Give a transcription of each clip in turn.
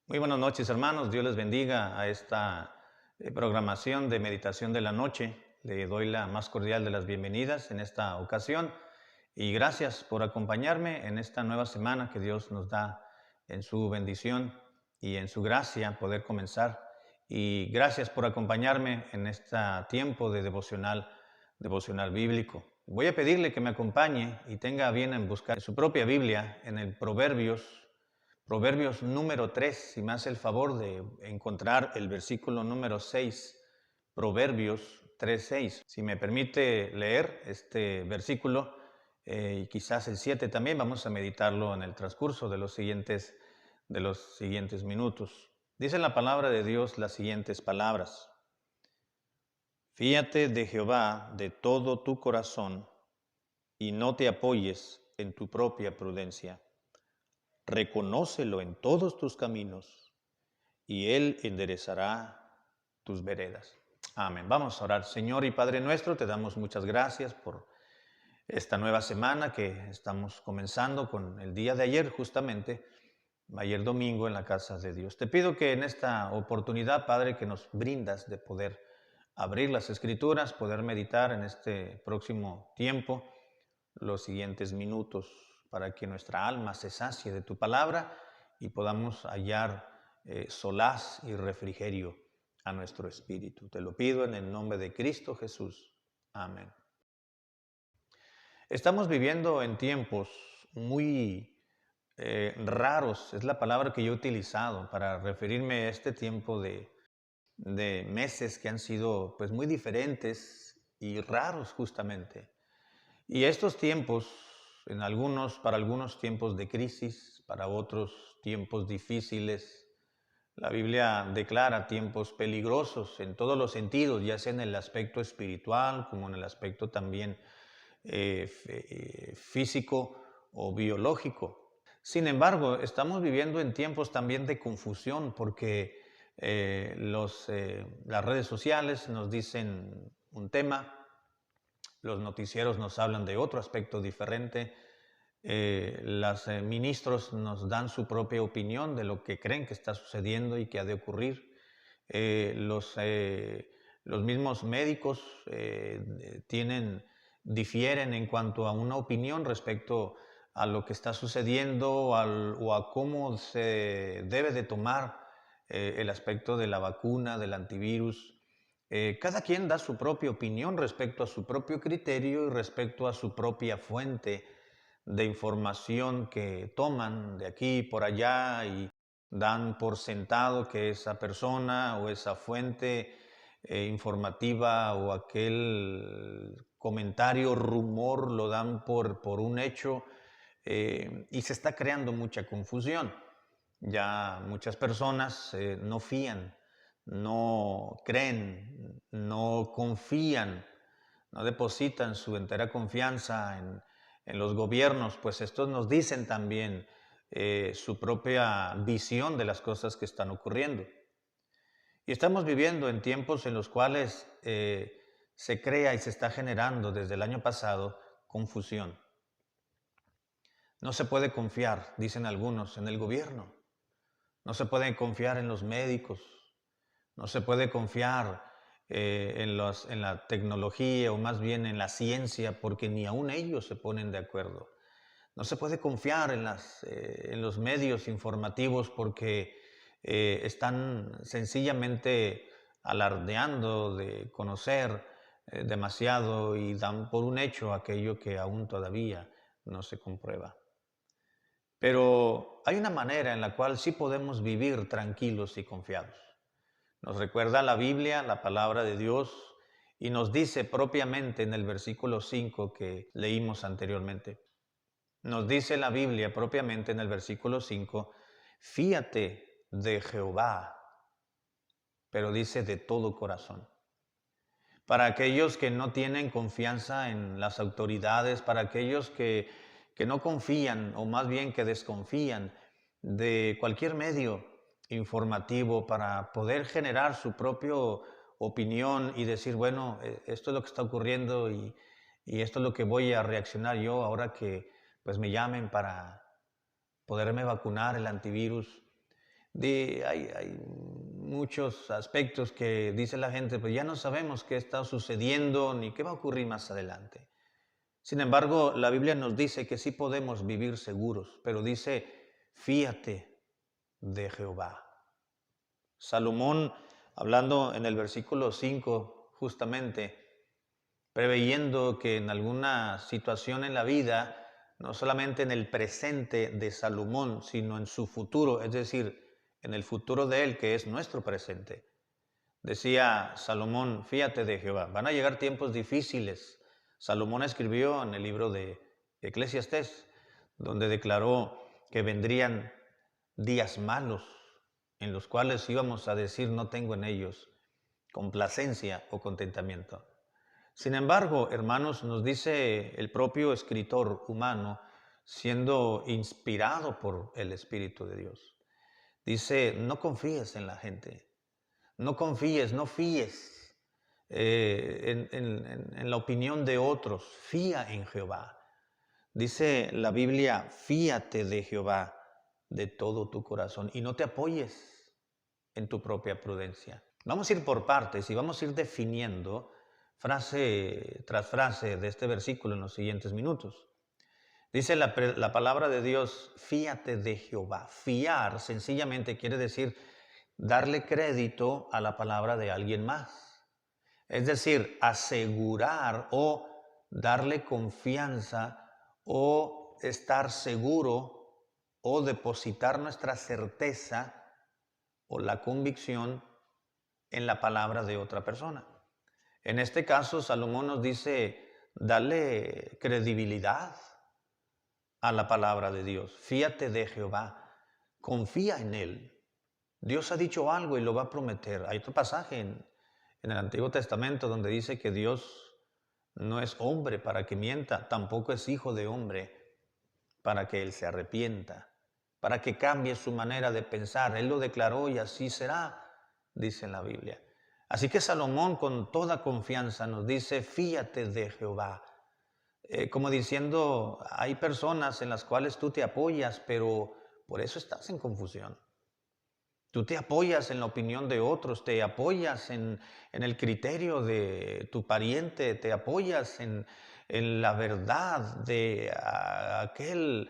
Muy buenas noches, hermanos. Dios les bendiga a esta programación de meditación de la noche. Le doy la más cordial de las bienvenidas en esta ocasión y gracias por acompañarme en esta nueva semana que Dios nos da en su bendición y en su gracia poder comenzar. Y gracias por acompañarme en este tiempo de devocional bíblico. Voy a pedirle que me acompañe y tenga a bien en buscar su propia Biblia en el Proverbios número 3, si me hace el favor de encontrar el versículo número 6, Proverbios 3:6. Si me permite leer este versículo y quizás el 7 también, vamos a meditarlo en el transcurso de los siguientes minutos. Dice la palabra de Dios las siguientes palabras. Fíate de Jehová de todo tu corazón y no te apoyes en tu propia prudencia. Reconócelo en todos tus caminos y Él enderezará tus veredas. Amén. Vamos a orar. Señor y Padre nuestro, te damos muchas gracias por esta nueva semana que estamos comenzando con el día de ayer, justamente, ayer domingo en la casa de Dios. Te pido que en esta oportunidad, Padre, que nos brindas de poder abrir las Escrituras, poder meditar en este próximo tiempo, los siguientes minutos, para que nuestra alma se sacie de tu palabra y podamos hallar solaz y refrigerio a nuestro espíritu. Te lo pido en el nombre de Cristo Jesús. Amén. Estamos viviendo en tiempos muy raros, es la palabra que yo he utilizado para referirme a este tiempo de meses que han sido pues muy diferentes y raros justamente. Y estos tiempos, para algunos tiempos de crisis, para otros tiempos difíciles, la Biblia declara tiempos peligrosos en todos los sentidos, ya sea en el aspecto espiritual como en el aspecto también físico o biológico. Sin embargo, estamos viviendo en tiempos también de confusión porque las redes sociales nos dicen un tema, los noticieros nos hablan de otro aspecto diferente, los ministros nos dan su propia opinión de lo que creen que está sucediendo y que ha de ocurrir. Eh, los, eh, los mismos médicos difieren en cuanto a una opinión respecto a lo que está sucediendo o a cómo se debe de tomar el aspecto de la vacuna, del antivirus. Cada quien da su propia opinión respecto a su propio criterio y respecto a su propia fuente de información que toman de aquí y por allá y dan por sentado que esa persona o esa fuente informativa o aquel comentario, rumor, lo dan por un hecho y se está creando mucha confusión. Ya muchas personas no fían, no creen, no confían, no depositan su entera confianza en los gobiernos, pues estos nos dicen también su propia visión de las cosas que están ocurriendo. Y estamos viviendo en tiempos en los cuales se crea y se está generando desde el año pasado confusión. No se puede confiar, dicen algunos, en el gobierno. No se puede confiar en los médicos. No se puede confiar en la tecnología o más bien en la ciencia porque ni aun ellos se ponen de acuerdo. No se puede confiar en los medios informativos porque están sencillamente alardeando de conocer demasiado y dan por un hecho aquello que aún todavía no se comprueba. Pero hay una manera en la cual sí podemos vivir tranquilos y confiados. Nos recuerda la Biblia, la palabra de Dios, y nos dice propiamente en el versículo 5 que leímos anteriormente. Nos dice la Biblia propiamente en el versículo 5, fíate de Jehová, pero dice de todo corazón. Para aquellos que no tienen confianza en las autoridades, para aquellos que no confían o más bien que desconfían de cualquier medio informativo para poder generar su propia opinión y decir, bueno, esto es lo que está ocurriendo y esto es lo que voy a reaccionar yo ahora que pues me llamen para poderme vacunar el antivirus. Hay muchos aspectos que dice la gente, pues ya no sabemos qué está sucediendo ni qué va a ocurrir más adelante. Sin embargo, la Biblia nos dice que sí podemos vivir seguros, pero dice, fíate de Jehová. Salomón, hablando en el versículo 5, justamente, preveyendo que en alguna situación en la vida, no solamente en el presente de Salomón, sino en su futuro, es decir, en el futuro de él, que es nuestro presente. Decía Salomón, fíate de Jehová, van a llegar tiempos difíciles. Salomón escribió en el libro de Eclesiastés, donde declaró que vendrían días malos, en los cuales íbamos a decir no tengo en ellos complacencia o contentamiento. Sin embargo, hermanos, nos dice el propio escritor humano, siendo inspirado por el Espíritu de Dios, dice, no confíes en la gente, no confíes, no fíes en la opinión de otros, fía en Jehová. Dice la Biblia, fíate de Jehová de todo tu corazón y no te apoyes en tu propia prudencia. Vamos a ir por partes y vamos a ir definiendo frase tras frase de este versículo en los siguientes minutos. Dice la palabra de Dios, fíate de Jehová. Fiar sencillamente quiere decir darle crédito a la palabra de alguien más. Es decir, asegurar o darle confianza o estar seguro o depositar nuestra certeza o la convicción en la palabra de otra persona. En este caso, Salomón nos dice, dale credibilidad a la palabra de Dios. Fíate de Jehová, confía en Él. Dios ha dicho algo y lo va a prometer. Hay otro pasaje en el Antiguo Testamento donde dice que Dios no es hombre para que mienta, tampoco es hijo de hombre para que Él se arrepienta, para que cambie su manera de pensar. Él lo declaró y así será, dice en la Biblia. Así que Salomón con toda confianza nos dice, fíate de Jehová. Como diciendo, hay personas en las cuales tú te apoyas, pero por eso estás en confusión. Tú te apoyas en la opinión de otros, te apoyas en el criterio de tu pariente, te apoyas en la verdad de aquel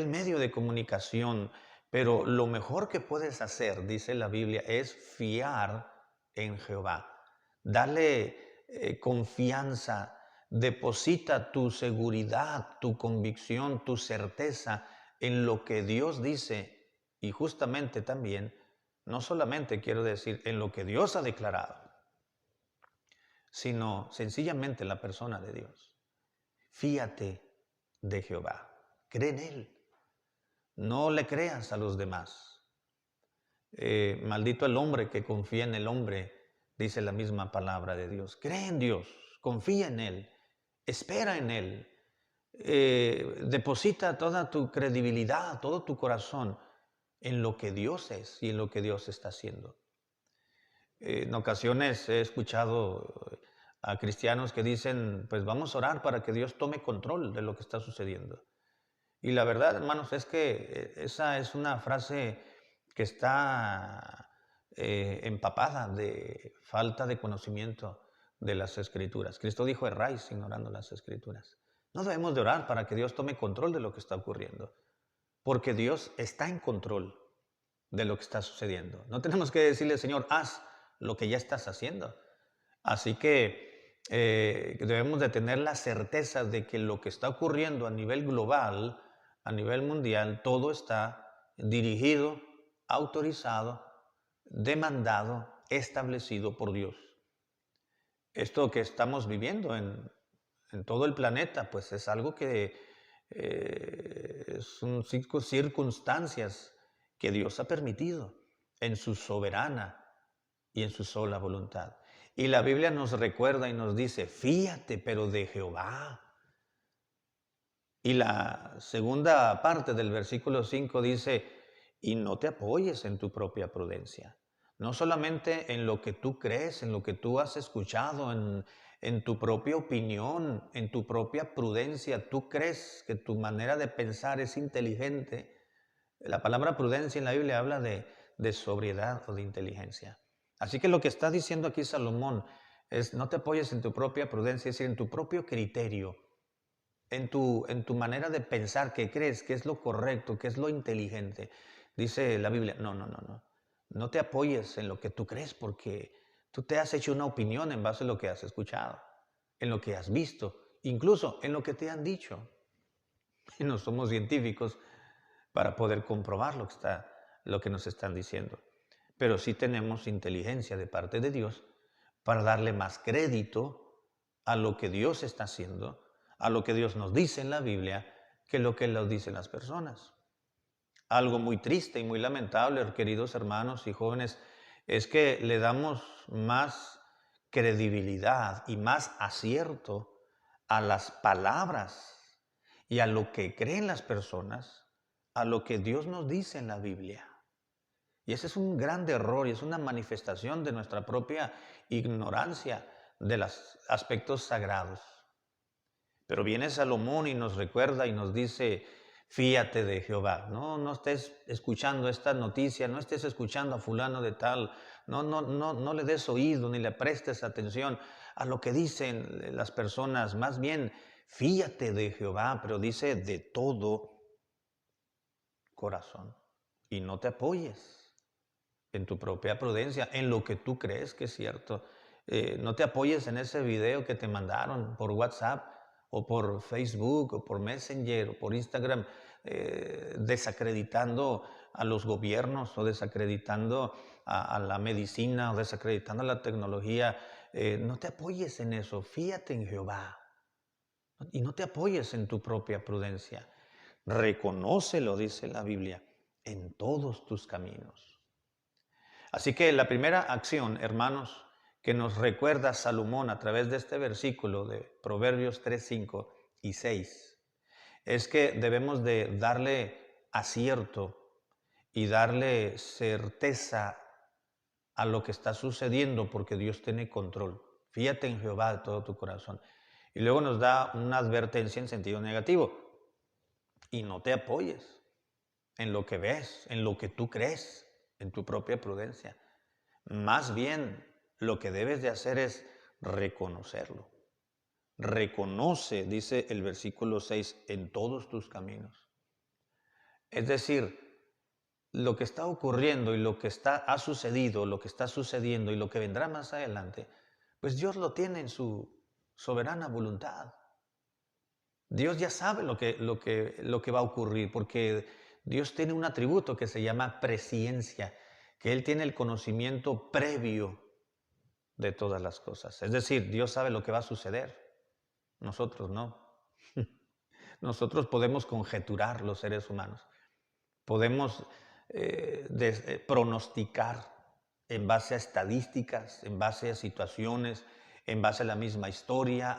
medio de comunicación. Pero lo mejor que puedes hacer, dice la Biblia, es fiar en Jehová. Dale confianza, deposita tu seguridad, tu convicción, tu certeza en lo que Dios dice y justamente también no solamente quiero decir en lo que Dios ha declarado, sino sencillamente en la persona de Dios. Fíate de Jehová, cree en Él, no le creas a los demás. Maldito el hombre que confía en el hombre, dice la misma palabra de Dios. Cree en Dios, confía en Él, espera en Él, deposita toda tu credibilidad, todo tu corazón en lo que Dios es y en lo que Dios está haciendo. En ocasiones he escuchado a cristianos que dicen, pues vamos a orar para que Dios tome control de lo que está sucediendo. Y la verdad, hermanos, es que esa es una frase que está empapada de falta de conocimiento de las Escrituras. Cristo dijo, erráis ignorando las Escrituras. No debemos de orar para que Dios tome control de lo que está ocurriendo, porque Dios está en control de lo que está sucediendo. No tenemos que decirle, Señor, haz lo que ya estás haciendo. Así que debemos de tener la certeza de que lo que está ocurriendo a nivel global, a nivel mundial, todo está dirigido, autorizado, demandado, establecido por Dios. Esto que estamos viviendo en todo el planeta, pues es algo que son circunstancias que Dios ha permitido en su soberana y en su sola voluntad. Y la Biblia nos recuerda y nos dice, fíate pero de Jehová. Y la segunda parte del versículo 5 dice, y no te apoyes en tu propia prudencia. No solamente en lo que tú crees, en lo que tú has escuchado, en tu propia opinión, en tu propia prudencia. Tú crees que tu manera de pensar es inteligente. La palabra prudencia en la Biblia habla de de sobriedad o de inteligencia. Así que lo que está diciendo aquí Salomón es: no te apoyes en tu propia prudencia, es decir, en tu propio criterio, en tu manera de pensar, que crees que es lo correcto, que es lo inteligente. Dice la Biblia: no, no, no, no. No te apoyes en lo que tú crees, porque tú te has hecho una opinión en base a lo que has escuchado, en lo que has visto, incluso en lo que te han dicho. Y no somos científicos para poder comprobar lo que nos están diciendo. Pero sí tenemos inteligencia de parte de Dios para darle más crédito a lo que Dios está haciendo, a lo que Dios nos dice en la Biblia, que lo que nos dicen las personas. Algo muy triste y muy lamentable, queridos hermanos y jóvenes, es que le damos más credibilidad y más acierto a las palabras y a lo que creen las personas, a lo que Dios nos dice en la Biblia. Y ese es un gran error y es una manifestación de nuestra propia ignorancia de los aspectos sagrados. Pero viene Salomón y nos recuerda y nos dice: fíate de Jehová. No estés escuchando esta noticia, no estés escuchando a fulano de tal, no le des oído ni le prestes atención a lo que dicen las personas. Más bien, fíate de Jehová, pero dice de todo corazón. Y no te apoyes en tu propia prudencia, en lo que tú crees que es cierto. No te apoyes en ese video que te mandaron por WhatsApp o por Facebook o por Messenger o por Instagram, desacreditando a los gobiernos o desacreditando a la medicina o desacreditando a la tecnología. No te apoyes en eso, fíate en Jehová y no te apoyes en tu propia prudencia. Reconócelo, dice la Biblia, en todos tus caminos. Así que la primera acción, hermanos, que nos recuerda Salomón a través de este versículo de Proverbios 3, 5 y 6, es que debemos de darle acierto y darle certeza a lo que está sucediendo, porque Dios tiene control. Fíjate en Jehová de todo tu corazón. Y luego nos da una advertencia en sentido negativo: y no te apoyes en lo que ves, en lo que tú crees, en tu propia prudencia. Más bien, lo que debes de hacer es reconocerlo. Reconoce, dice el versículo 6, en todos tus caminos. Es decir, lo que está ocurriendo y lo que ha sucedido, lo que está sucediendo y lo que vendrá más adelante, pues Dios lo tiene en su soberana voluntad. Dios ya sabe lo que va a ocurrir, porque Dios tiene un atributo que se llama presciencia, que Él tiene el conocimiento previo de todas las cosas. Es decir, Dios sabe lo que va a suceder, nosotros no. Nosotros podemos conjeturar, los seres humanos, podemos pronosticar en base a estadísticas, en base a situaciones, en base a la misma historia,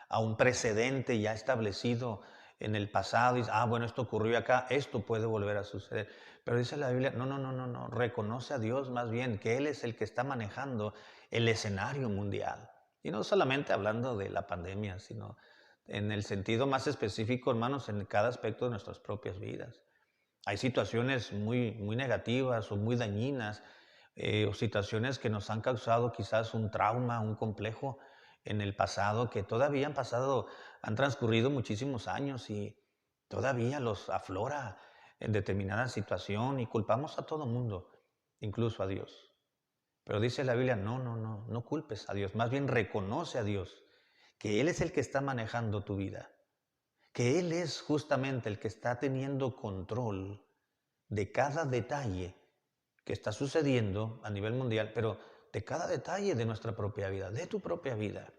a un precedente ya establecido en el pasado. Y, bueno, esto ocurrió acá, esto puede volver a suceder. Pero dice la Biblia: no, reconoce a Dios más bien, que Él es el que está manejando el escenario mundial. Y no solamente hablando de la pandemia, sino en el sentido más específico, hermanos, en cada aspecto de nuestras propias vidas. Hay situaciones muy, muy negativas o muy dañinas, o situaciones que nos han causado quizás un trauma, un complejo en el pasado, que todavía han transcurrido muchísimos años y todavía los aflora en determinada situación, y culpamos a todo mundo, incluso a Dios. Pero dice la Biblia: no culpes a Dios, más bien reconoce a Dios, que Él es el que está manejando tu vida, que Él es justamente el que está teniendo control de cada detalle que está sucediendo a nivel mundial, pero de cada detalle de nuestra propia vida, de tu propia vida.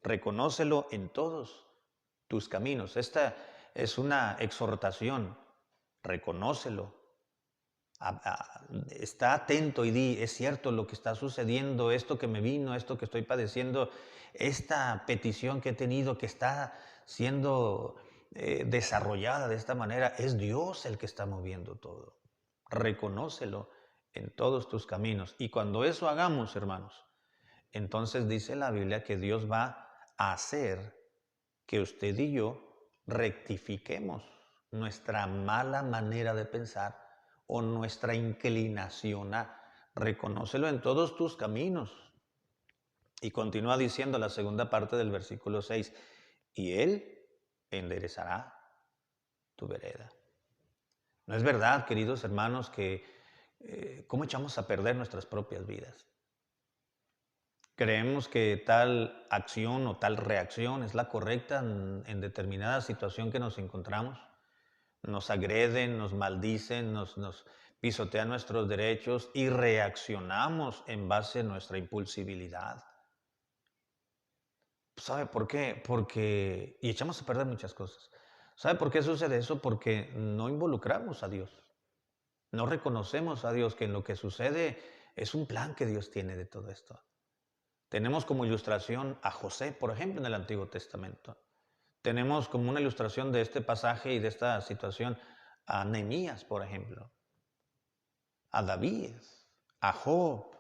Reconócelo en todos tus caminos. Esta es una exhortación. Reconócelo. Está atento y di: es cierto lo que está sucediendo, esto que me vino, esto que estoy padeciendo, esta petición que he tenido que está siendo desarrollada de esta manera, es Dios el que está moviendo todo. Reconócelo en todos tus caminos. Y cuando eso hagamos, hermanos, entonces dice la Biblia que Dios va a hacer que usted y yo rectifiquemos nuestra mala manera de pensar o nuestra inclinación a. Reconócelo en todos tus caminos. Y continúa diciendo la segunda parte del versículo 6, y Él enderezará tu vereda. ¿No es verdad, queridos hermanos, que cómo echamos a perder nuestras propias vidas? Creemos que tal acción o tal reacción es la correcta en determinada situación que nos encontramos. Nos agreden, nos maldicen, nos pisotean nuestros derechos y reaccionamos en base a nuestra impulsibilidad. ¿Sabe por qué? Y echamos a perder muchas cosas. ¿Sabe por qué sucede eso? Porque no involucramos a Dios. No reconocemos a Dios que en lo que sucede es un plan que Dios tiene de todo esto. Tenemos como ilustración a José, por ejemplo, en el Antiguo Testamento. Tenemos como una ilustración de este pasaje y de esta situación a Nehemías, por ejemplo, a David, a Job,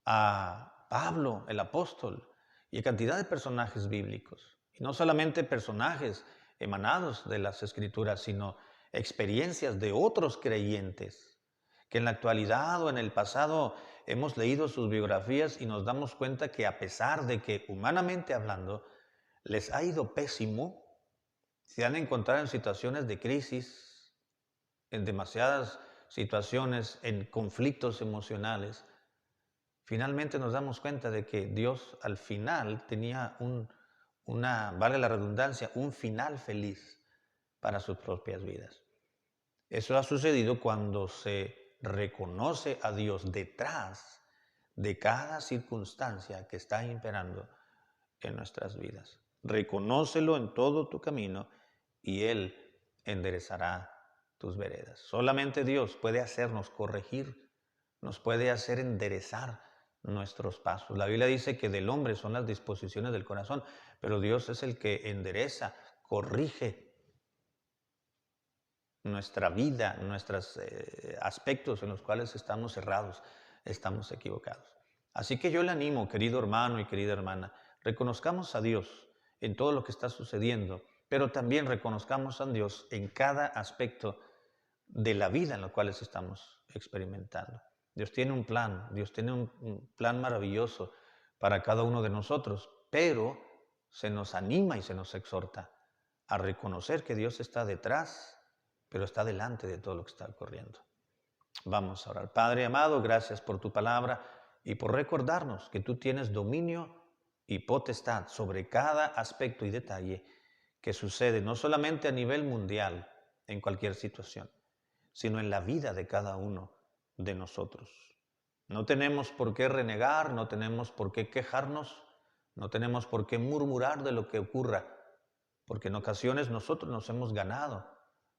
a Pablo, el apóstol, y a cantidad de personajes bíblicos. Y no solamente personajes emanados de las Escrituras, sino experiencias de otros creyentes, que en la actualidad o en el pasado hemos leído sus biografías y nos damos cuenta que a pesar de que humanamente hablando les ha ido pésimo, se han encontrado en situaciones de crisis, en demasiadas situaciones, en conflictos emocionales, finalmente nos damos cuenta de que Dios al final tenía vale la redundancia, un final feliz para sus propias vidas. Eso ha sucedido cuando se reconoce a Dios detrás de cada circunstancia que está imperando en nuestras vidas. Reconócelo en todo tu camino y Él enderezará tus veredas. Solamente Dios puede hacernos corregir, nos puede hacer enderezar nuestros pasos. La Biblia dice que del hombre son las disposiciones del corazón, pero Dios es el que endereza, corrige nuestra vida, nuestros aspectos en los cuales estamos errados, estamos equivocados. Así que yo le animo, querido hermano y querida hermana, reconozcamos a Dios en todo lo que está sucediendo, pero también reconozcamos a Dios en cada aspecto de la vida en la cual estamos experimentando. Dios tiene un plan, Dios tiene un plan maravilloso para cada uno de nosotros, pero se nos anima y se nos exhorta a reconocer que Dios está detrás, pero está delante de todo lo que está ocurriendo. Vamos a orar. Padre amado, gracias por tu palabra y por recordarnos que tú tienes dominio y potestad sobre cada aspecto y detalle que sucede, no solamente a nivel mundial, en cualquier situación, sino en la vida de cada uno de nosotros. No tenemos por qué renegar, no tenemos por qué quejarnos, no tenemos por qué murmurar de lo que ocurra, porque en ocasiones nosotros nos hemos ganado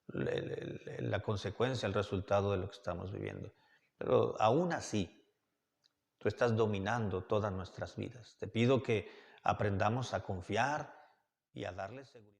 la consecuencia, el resultado de lo que estamos viviendo. Pero aún así, tú estás dominando todas nuestras vidas. Te pido que aprendamos a confiar y a darle seguridad.